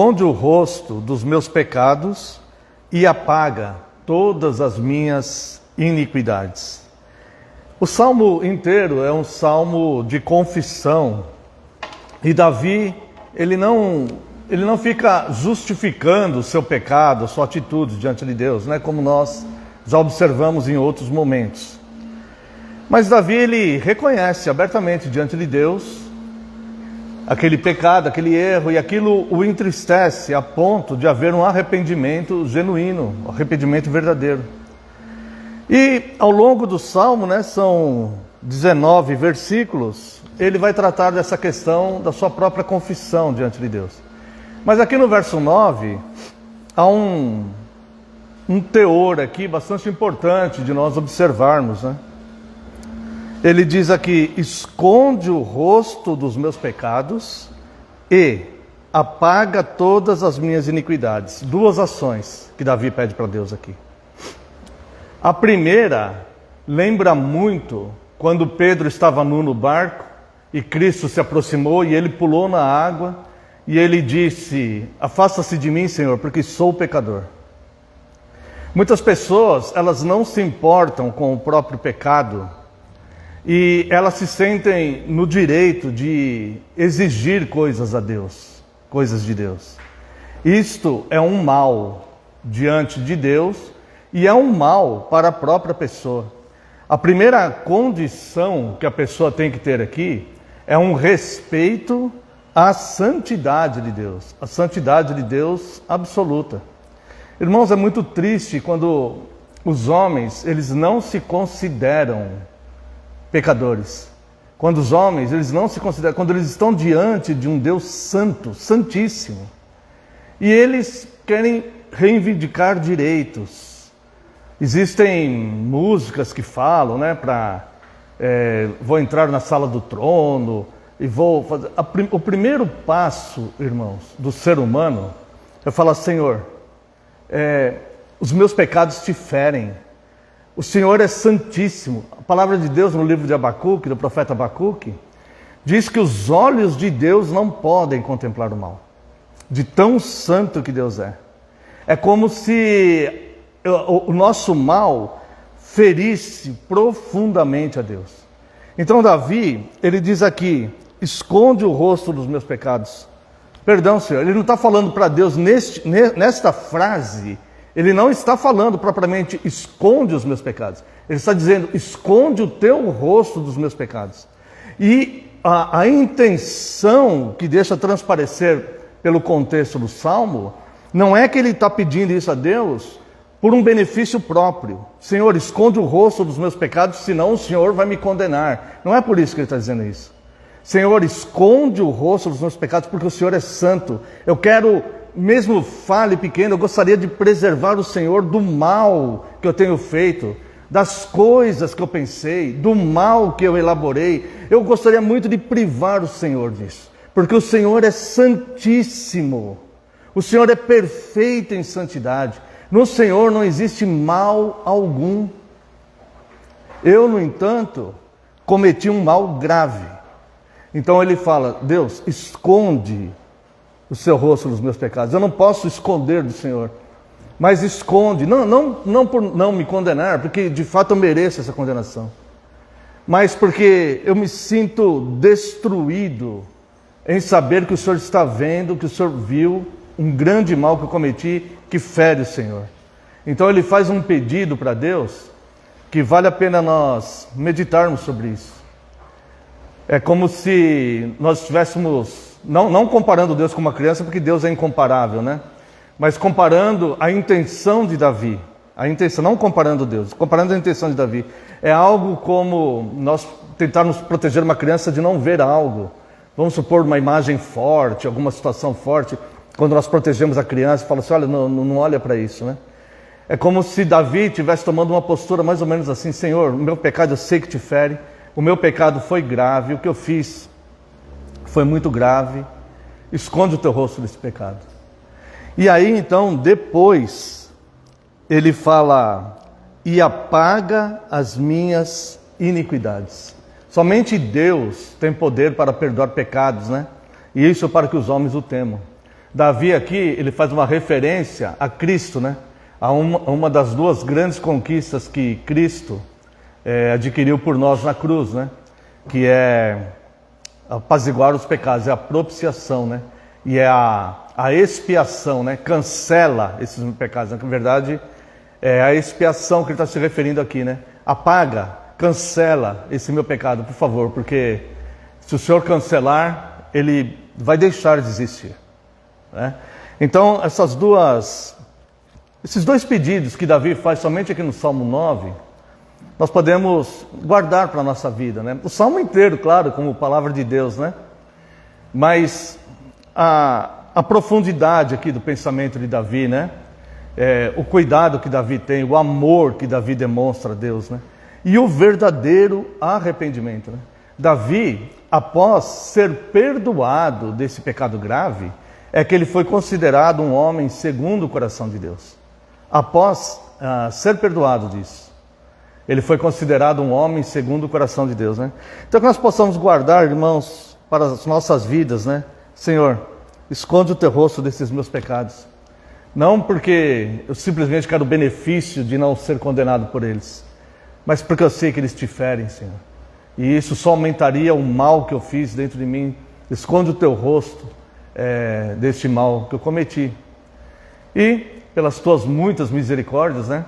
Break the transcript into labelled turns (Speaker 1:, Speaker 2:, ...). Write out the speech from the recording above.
Speaker 1: Esconde o rosto dos meus pecados e apaga todas as minhas iniquidades. O salmo inteiro é um salmo de confissão. E Davi, ele não fica justificando o seu pecado, a sua atitude diante de Deus, né? Como nós já observamos em outros momentos. Mas Davi, ele reconhece abertamente diante de Deus aquele pecado, aquele erro, e aquilo o entristece a ponto de haver um arrependimento genuíno, um arrependimento verdadeiro. E ao longo do salmo, né, são 19 versículos, ele vai tratar dessa questão da sua própria confissão diante de Deus. Mas aqui no verso 9, há um teor aqui bastante importante de nós observarmos, né? Ele diz aqui: esconde o rosto dos meus pecados e apaga todas as minhas iniquidades. Duas ações que Davi pede para Deus aqui. A primeira lembra muito quando Pedro estava nu no barco e Cristo se aproximou e ele pulou na água e ele disse: afasta-se de mim, Senhor, porque sou pecador. Muitas pessoas, elas não se importam com o próprio pecado e elas se sentem no direito de exigir coisas a Deus, coisas de Deus. Isto é um mal diante de Deus e é um mal para a própria pessoa. A primeira condição que a pessoa tem que ter aqui é um respeito à santidade de Deus, a santidade de Deus absoluta. Irmãos, é muito triste quando os homens, eles não se consideram pecadores. Quando os homens, eles não se consideram, quando eles estão diante de um Deus santo, santíssimo, e eles querem reivindicar direitos. Existem músicas que falam, né, vou entrar na sala do trono e vou fazer. O primeiro passo, irmãos, do ser humano é falar: Senhor, os meus pecados te ferem. O Senhor é santíssimo. A palavra de Deus no livro de Abacuque, do profeta Abacuque, diz que os olhos de Deus não podem contemplar o mal, de tão santo que Deus é. É como se o nosso mal ferisse profundamente a Deus. Então Davi, ele diz aqui: esconde o rosto dos meus pecados. Perdão, Senhor, ele não está falando para Deus nesta frase. Ele não está falando propriamente esconde os meus pecados. Ele está dizendo: esconde o teu rosto dos meus pecados. E a intenção que deixa transparecer pelo contexto do Salmo, não é que ele está pedindo isso a Deus por um benefício próprio. Senhor, esconde o rosto dos meus pecados, senão o Senhor vai me condenar. Não é por isso que ele está dizendo isso. Senhor, esconde o rosto dos meus pecados, porque o Senhor é santo. Eu quero, mesmo falha e pequeno, eu gostaria de preservar o Senhor do mal que eu tenho feito, das coisas que eu pensei, do mal que eu elaborei. Eu gostaria muito de privar o Senhor disso, porque o Senhor é santíssimo. O Senhor é perfeito em santidade. No Senhor não existe mal algum. Eu, no entanto, cometi um mal grave. Então ele fala: Deus, esconde o seu rosto dos meus pecados. Eu não posso esconder do Senhor, mas esconde, não por não me condenar, porque de fato eu mereço essa condenação, mas porque eu me sinto destruído em saber que o Senhor está vendo, que o Senhor viu um grande mal que eu cometi, que fere o Senhor. Então ele faz um pedido para Deus que vale a pena nós meditarmos sobre isso. É como se nós estivéssemos, não comparando Deus com uma criança, porque Deus é incomparável, né? Mas comparando a intenção de Davi. A intenção, não comparando Deus, comparando a intenção de Davi. É algo como nós tentarmos proteger uma criança de não ver algo. Vamos supor uma imagem forte, alguma situação forte. Quando nós protegemos a criança, fala assim: olha, não olha para isso, né? É como se Davi estivesse tomando uma postura mais ou menos assim: Senhor, o meu pecado eu sei que te fere. O meu pecado foi grave, o que eu fiz foi muito grave. Esconde o teu rosto desse pecado. E aí então, depois, ele fala: e apaga as minhas iniquidades. Somente Deus tem poder para perdoar pecados, né? E isso para que os homens o temam. Davi aqui, ele faz uma referência a Cristo, né? A uma das duas grandes conquistas que Cristo adquiriu por nós na cruz, né? Que é apaziguar os pecados, é a propiciação, né? E é a expiação, né? Cancela esses pecados. Na verdade, é a expiação que ele está se referindo aqui, né? Apaga, cancela esse meu pecado, por favor, porque se o Senhor cancelar, ele vai deixar de existir, né? Então, esses dois pedidos que Davi faz somente aqui no Salmo 9, nós podemos guardar para a nossa vida, né? O Salmo inteiro, claro, como palavra de Deus, né? Mas a profundidade aqui do pensamento de Davi, né? O cuidado que Davi tem, o amor que Davi demonstra a Deus, né? E o verdadeiro arrependimento, né? Davi, após ser perdoado desse pecado grave, é que ele foi considerado um homem segundo o coração de Deus. Após ser perdoado disso, ele foi considerado um homem segundo o coração de Deus, né? Então que nós possamos guardar, irmãos, para as nossas vidas, né? Senhor, esconde o teu rosto desses meus pecados. Não porque eu simplesmente quero o benefício de não ser condenado por eles, mas porque eu sei que eles te ferem, Senhor. E isso só aumentaria o mal que eu fiz dentro de mim. Esconde o teu rosto deste mal que eu cometi. E, pelas tuas muitas misericórdias, né?